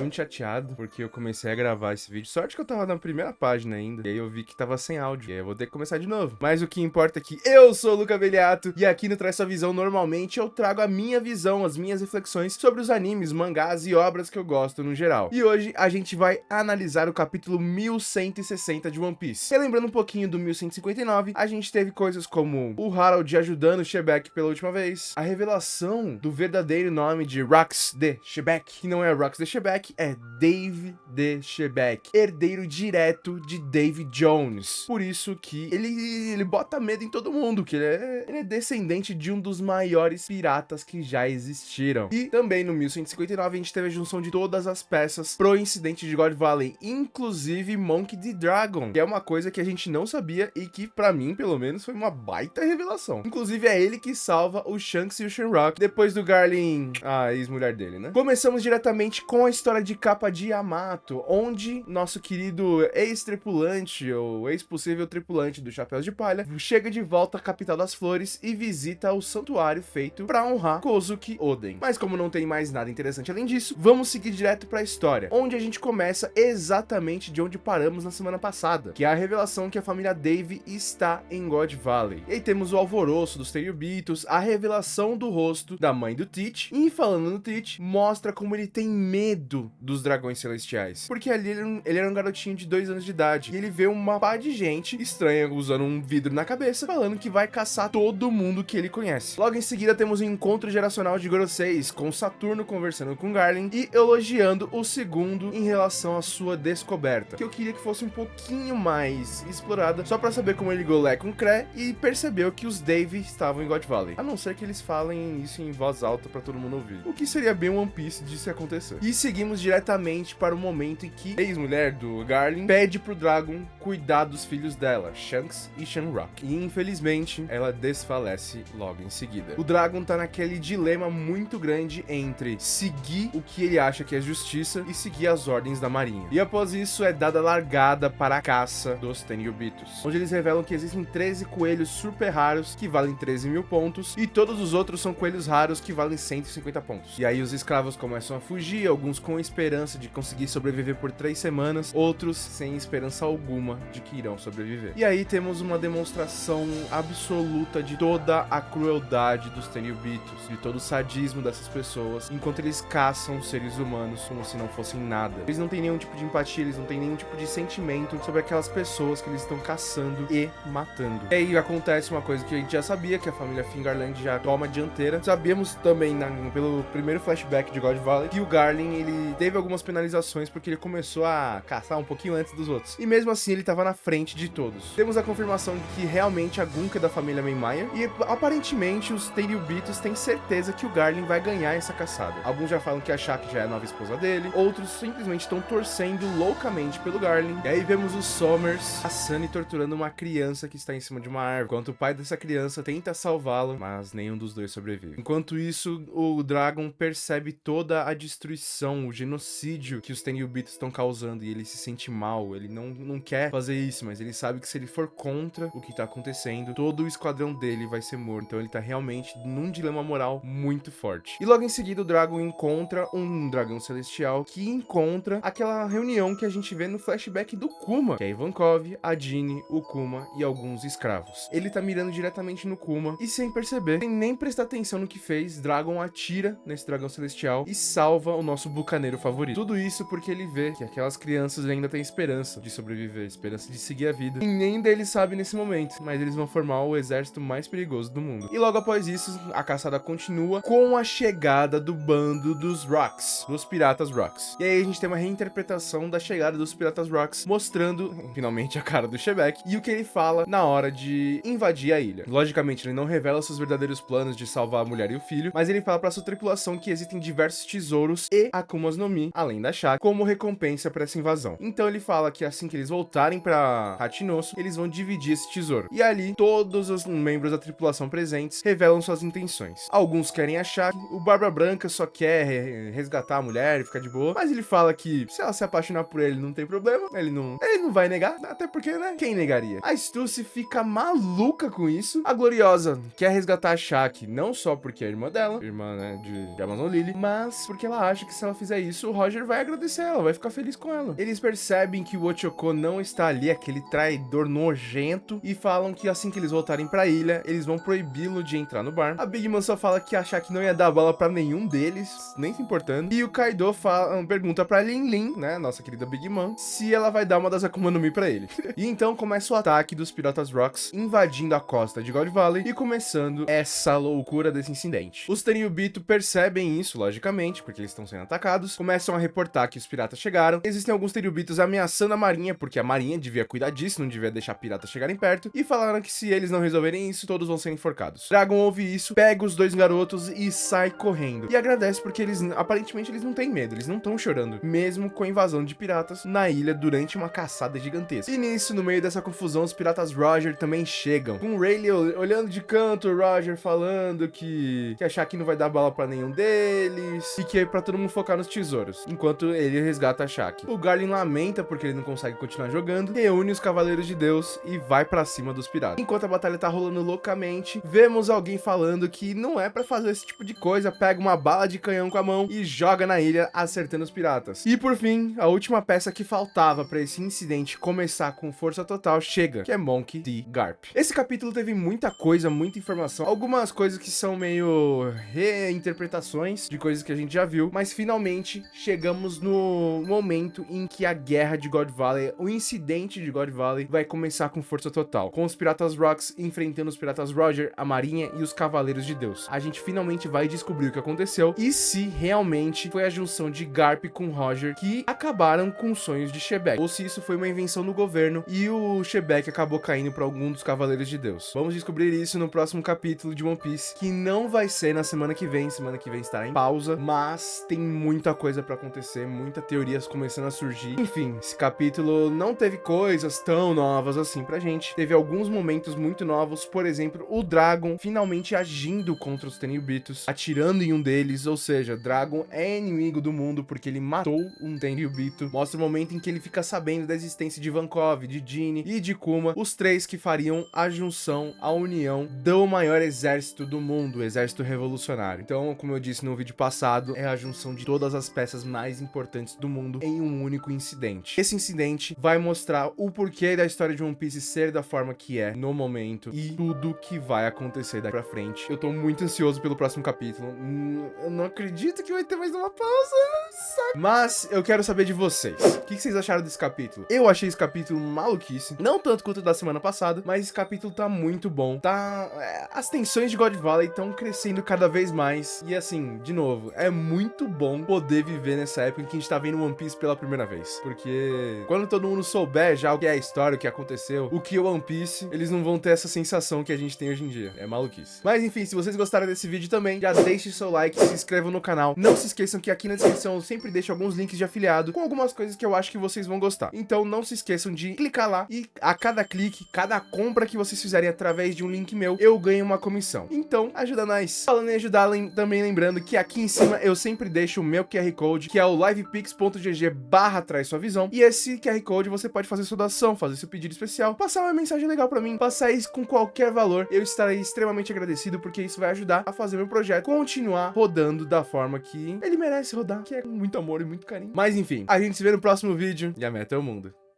muito chateado, porque eu comecei a gravar esse vídeo. Sorte que eu tava na primeira página ainda, e aí eu vi que tava sem áudio, e aí eu vou ter que começar de novo. Mas o que importa é que eu sou o Luca Beliato, e aqui no Traz Sua Visão, normalmente eu trago a minha visão, as minhas reflexões sobre os animes, mangás e obras que eu gosto no geral. E hoje a gente vai analisar o capítulo 1160 de One Piece. Relembrando um pouquinho do 1159, a gente teve coisas como o Harold ajudando o Shebeck pela última vez, a revelação do verdadeiro nome de Rox de Shebeck, que não é Rox de Shebeck, é Dave de Shebeck, herdeiro direto de Dave Jones. Por isso que ele bota medo em todo mundo, que ele é descendente de um dos maiores piratas que já existiram. E também no 1159 a gente teve a junção de todas as peças pro incidente de God Valley, inclusive Monkey D. Dragon, que é uma coisa que a gente não sabia e que pra mim, pelo menos, foi uma baita revelação. Inclusive é ele que salva o Shanks e o Shenrock depois do Garlin, a ex-mulher dele, né? Começamos diretamente com a história de capa de Yamato, onde nosso querido ex-tripulante, ou ex-possível tripulante do Chapéus de Palha, chega de volta à capital das flores e visita o santuário feito pra honrar Kozuki Oden. Mas como não tem mais nada interessante além disso, vamos seguir direto pra história, onde a gente começa exatamente de onde paramos na semana passada, que é a revelação que a família Dave está em God Valley. E aí temos o alvoroço dos Tenryubitos, a revelação do rosto da mãe do Teach, e falando no Teach, mostra como ele tem medo dos dragões celestiais, porque ali ele era um garotinho de 2 anos de idade, e ele vê uma pá de gente estranha usando um vidro na cabeça, falando que vai caçar todo mundo que ele conhece. Logo em seguida temos um encontro geracional de Goroseis, com Saturno conversando com Garlin e elogiando o segundo em relação à sua descoberta, que eu queria que fosse um pouquinho mais explorada, só pra saber como ele ligou Lé com Cré e percebeu que os Dave estavam em God Valley, a não ser que eles falem isso em voz alta pra todo mundo ouvir, o que seria bem One Piece de se acontecer. E seguimos diretamente para o momento em que a ex-mulher do Garlin pede pro Dragon cuidar dos filhos dela, Shanks e Shenrock, e infelizmente ela desfalece logo em seguida. O Dragon tá naquele dilema muito grande entre seguir o que ele acha que é justiça e seguir as ordens da marinha. E após isso é dada largada para a caça dos Tenryubitos, onde eles revelam que existem 13 coelhos super raros que valem 13.000 pontos e todos os outros são coelhos raros que valem 150 pontos. E aí os escravos começam a fugir, alguns com esperança de conseguir sobreviver por 3 semanas, outros sem esperança alguma de que irão sobreviver. E aí temos uma demonstração absoluta de toda a crueldade dos Tenryubitos, de todo o sadismo dessas pessoas, enquanto eles caçam seres humanos como se não fossem nada. Eles não têm nenhum tipo de empatia, eles não têm nenhum tipo de sentimento sobre aquelas pessoas que eles estão caçando e matando. E aí acontece uma coisa que a gente já sabia, que a família Fingarland já toma a dianteira. Sabíamos também pelo primeiro flashback de God Valley que o Garlin, ele teve algumas penalizações porque ele começou a caçar um pouquinho antes dos outros. E mesmo assim ele estava na frente de todos. Temos a confirmação de que realmente a Gunka é da família Meimaia e aparentemente os Tenryubitos têm certeza que o Garlin vai ganhar essa caçada. Alguns já falam que a Shaki já é a nova esposa dele, outros simplesmente estão torcendo loucamente pelo Garlin. E aí vemos os Sommers, a Sunny torturando uma criança que está em cima de uma árvore, enquanto o pai dessa criança tenta salvá-la, mas nenhum dos dois sobrevive. Enquanto isso, o Dragon percebe toda a destruição, o genocídio que os Tenryubitos estão causando e ele se sente mal. Ele não quer fazer isso, mas ele sabe que se ele for contra o que tá acontecendo, todo o esquadrão dele vai ser morto. Então ele tá realmente num dilema moral muito forte. E logo em seguida o Dragon encontra um dragão celestial que encontra aquela reunião que a gente vê no flashback do Kuma, que é Ivankov, a Jeanne, o Kuma e alguns escravos. Ele tá mirando diretamente no Kuma e sem perceber, sem nem prestar atenção no que fez, Dragon atira nesse dragão celestial e salva o nosso bucaneiro favorito. Tudo isso porque ele vê que aquelas crianças ainda têm esperança de sobreviver, esperança de seguir a vida. E nem deles sabe nesse momento, mas eles vão formar o exército mais perigoso do mundo. E logo após isso, a caçada continua com a chegada do bando dos Rocks, dos Piratas Rocks. E aí a gente tem uma reinterpretação da chegada dos Piratas Rocks, mostrando finalmente a cara do Shebeck e o que ele fala na hora de invadir a ilha. Logicamente, ele não revela seus verdadeiros planos de salvar a mulher e o filho, mas ele fala para sua tripulação que existem diversos tesouros e Akumas no Mi, além da Shaki, como recompensa para essa invasão. Então ele fala que assim que eles voltarem para Hachinosu, eles vão dividir esse tesouro. E ali, todos os membros da tripulação presentes revelam suas intenções. Alguns querem a Shaki, o Barba Branca só quer resgatar a mulher e ficar de boa, mas ele fala que se ela se apaixonar por ele não tem problema, ele não vai negar, até porque, né, quem negaria? A Stussy fica maluca com isso. A Gloriosa quer resgatar a Shaki, não só porque é irmã dela, irmã, né, de Amazon Lily, mas porque ela acha que se ela fizer isso, o Roger vai agradecer ela, vai ficar feliz com ela. Eles percebem que o Ochoko não está ali, aquele traidor nojento, e falam que assim que eles voltarem pra ilha, eles vão proibi-lo de entrar no bar. A Big Mom só fala que achar que não ia dar bala pra nenhum deles, nem se importando. E o Kaido pergunta pra Lin Lin, né, nossa querida Big Mom, se ela vai dar uma das Akuma no Mi pra ele. E então começa o ataque dos Piratas Rocks, invadindo a costa de God Valley e começando essa loucura desse incidente. Os Tenryubito percebem isso, logicamente, porque eles estão sendo atacados, começam a reportar que os piratas chegaram. Existem alguns Tenryubitos ameaçando a marinha, porque a marinha devia cuidar disso, não devia deixar piratas chegarem perto, e falaram que se eles não resolverem isso, todos vão ser enforcados. Dragon ouve isso, pega os dois garotos e sai correndo. E agradece porque eles, aparentemente, eles não têm medo, eles não estão chorando, mesmo com a invasão de piratas na ilha durante uma caçada gigantesca. E nisso, no meio dessa confusão, os piratas Roger também chegam, com o Rayleigh olhando de canto, o Roger falando que achar que não vai dar bala pra nenhum deles, e que é pra todo mundo focar nos tesouros, enquanto ele resgata a Shaq. O Garlin lamenta porque ele não consegue continuar jogando, reúne os Cavaleiros de Deus e vai pra cima dos piratas. Enquanto a batalha tá rolando loucamente, vemos alguém falando que não é pra fazer esse tipo de coisa, pega uma bala de canhão com a mão e joga na ilha, acertando os piratas. E por fim, a última peça que faltava pra esse incidente começar com força total chega, que é Monkey D. Garp. Esse capítulo teve muita coisa, muita informação, algumas coisas que são meio reinterpretações de coisas que a gente já viu, mas finalmente chegamos no momento em que a guerra de God Valley, o incidente de God Valley, vai começar com força total, com os Piratas Rocks enfrentando os Piratas Roger, a Marinha e os Cavaleiros de Deus. A gente finalmente vai descobrir o que aconteceu e se realmente foi a junção de Garp com Roger que acabaram com os sonhos de Shebek, ou se isso foi uma invenção do governo e o Shebek acabou caindo para algum dos Cavaleiros de Deus. Vamos descobrir isso no próximo capítulo de One Piece, que não vai ser na semana que vem estará em pausa, mas tem muita coisa pra acontecer, muitas teorias começando a surgir. Enfim, esse capítulo não teve coisas tão novas assim pra gente, teve alguns momentos muito novos, por exemplo, o Dragon finalmente agindo contra os Tenryubitos, atirando em um deles, ou seja, Dragon é inimigo do mundo porque ele matou um Tenryubito. Mostra o momento em que ele fica sabendo da existência de Vankov, de Jinny e de Kuma, os três que fariam a junção, a união do maior exército do mundo, o exército revolucionário. Então, como eu disse no vídeo passado, é a junção de todas as peças mais importantes do mundo em um único incidente. Esse incidente vai mostrar o porquê da história de One Piece ser da forma que é no momento e tudo que vai acontecer daqui pra frente. Eu tô muito ansioso pelo próximo capítulo. Eu não acredito que vai ter mais uma pausa, sabe? Mas eu quero saber de vocês. O que vocês acharam desse capítulo? Eu achei esse capítulo maluquice, não tanto quanto o da semana passada, mas esse capítulo tá muito bom. As tensões de God Valley estão crescendo cada vez mais. E assim, de novo, é muito bom poder viver nessa época em que a gente tá vendo One Piece pela primeira vez. Porque quando todo mundo souber já o que é a história, o que aconteceu, o que é One Piece, eles não vão ter essa sensação que a gente tem hoje em dia. É maluquice. Mas enfim, se vocês gostaram desse vídeo também, já deixe seu like, se inscrevam no canal. Não se esqueçam que aqui na descrição eu sempre deixo alguns links de afiliado com algumas coisas que eu acho que vocês vão gostar. Então não se esqueçam de clicar lá e a cada clique, cada compra que vocês fizerem através de um link meu, eu ganho uma comissão. Então, ajuda nós. Falando em ajudar, também lembrando que aqui em cima eu sempre deixo o meu QR Code, que é o livepix.gg/traz-sua-visão. E esse QR Code você pode fazer sua doação, fazer seu pedido especial, passar uma mensagem legal pra mim, passar isso com qualquer valor. Eu estarei extremamente agradecido, porque isso vai ajudar a fazer meu projeto continuar rodando da forma que ele merece rodar, que é com muito amor e muito carinho. Mas enfim, a gente se vê no próximo vídeo e a meta é o mundo.